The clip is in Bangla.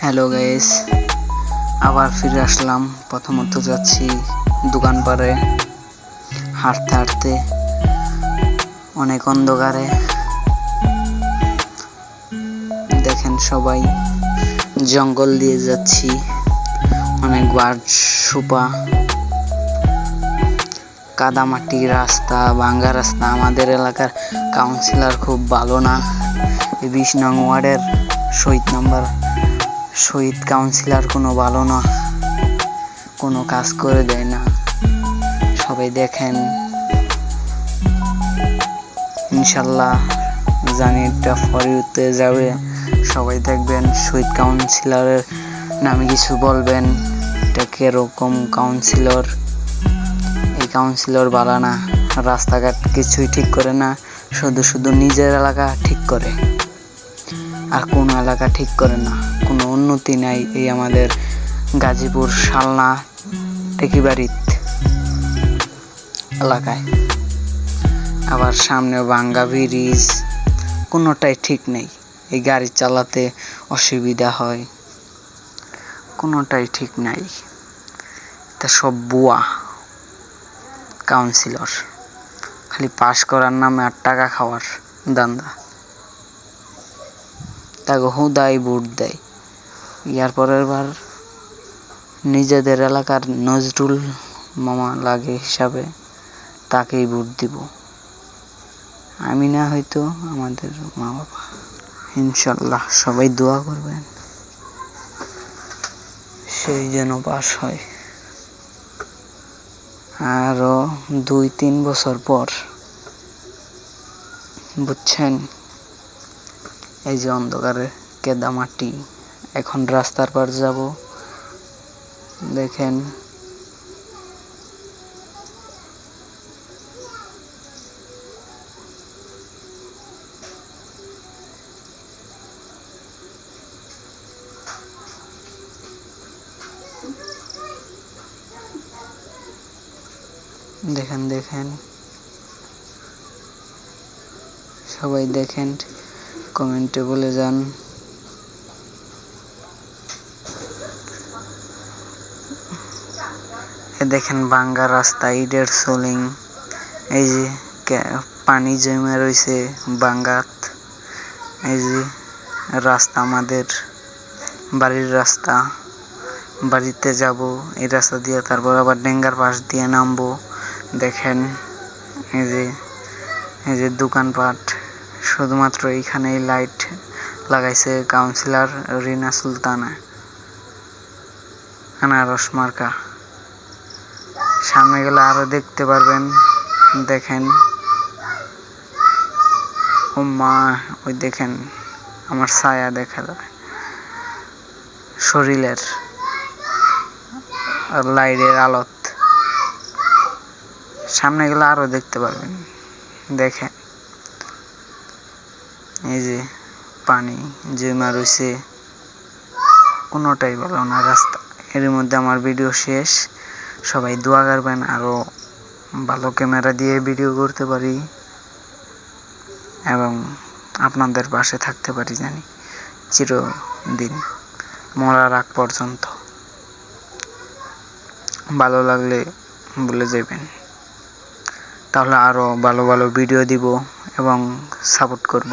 হ্যালো গাইস, আবার ফিরে আসলাম। প্রথমত যাচ্ছি দোকান পাড়ে হাঁটতে হাঁটতে, অনেক অন্ধকারে। দেখেন সবাই, জঙ্গল দিয়ে যাচ্ছি, অনেক বাঁশ সুপা, কাদামাটি রাস্তা, ভাঙ্গা রাস্তা। আমাদের এলাকার কাউন্সিলর খুব ভালো না। 20 নং ওয়ার্ডের শহীদ কাউন্সিলর কোনো ভালো না, কোনো কাজ করে দেয় না। সবাই দেখেন, ইনশাল্লাহ জানি এটা ফরিদতে যাবে। সবাই দেখবেন, শহীদ কাউন্সিলরের নামে কিছু বলবেন। এটা কিরকম কাউন্সিলর? এই কাউন্সিলর ভালো না, রাস্তাঘাট কিছুই ঠিক করে না, শুধু নিজের এলাকা ঠিক করে, আর কোনো এলাকা ঠিক করে না। কোনো উন্নতি নাই এই আমাদের গাজীপুর শালনা টেকিবাড়িত এলাকায়। আবার সামনে ভাঙ্গা ব্রিজ, কোনোটাই ঠিক নেই। এই গাড়ি চালাতে অসুবিধা হয়, কোনোটাই ঠিক নাই। তা সব বুয়া কাউন্সিলর, খালি পাস করার নামে আর টাকা খাওয়ার দান্দা। তাকে হুদাই ভোট দেয়। ইয়ার পরের বার নিজেদের এলাকার নজরুল মামা লাগে হিসাবে তাকেই ভোট দিব। আমি না, হয়তো আমাদের মা বাবা। ইনশাল্লাহ সবাই দোয়া করবেন সেই যেন পাস হয়। আরো 2-3 বছর পর, বুঝছেন, এই যে অন্ধকারে কেদা মাটি, এখন রাস্তার পার যাব। দেখেন, দেখেন দেখেন সবাই দেখেন, কমেন্টে বলে যান। দেখেন ভাঙ্গা রাস্তা, ইটের সোলিং, এই যে পানি জমে রয়েছে ভাঙ্গাত। এই যে রাস্তা, আমাদের বাড়ির রাস্তা, বাড়িতে যাব এই রাস্তা দিয়ে, তারপর আবার ডেঙ্গার পাশ দিয়ে নামবো। দেখেন, এই যে দোকানপাট, শুধুমাত্র এইখানেই লাইট লাগাইছে কাউন্সিলর রিনা সুলতানা, আনারস মার্কা। সামনে গেলে আরো দেখতে পারবেন। দেখেন, ও মা, ওই দেখেন আমার ছায়া দেখা যায় শরীরের, আর লাইটের আলোত। সামনে গেলে আরো দেখতে পারবেন। দেখেন, এই যে পানি জমা রয়েছে, কোনোটাই ভালো না রাস্তা। এর মধ্যে আমার ভিডিও শেষ। সবাই দোয়া করবেন, আরো ভালো ক্যামেরা দিয়ে ভিডিও করতে পারি এবং আপনাদের পাশে থাকতে পারি, জানি চিরদিন, মরার আগ পর্যন্ত। ভালো লাগলে বলে যাবেন, তাহলে আরো ভালো ভালো ভিডিও দিব এবং সাপোর্ট করব।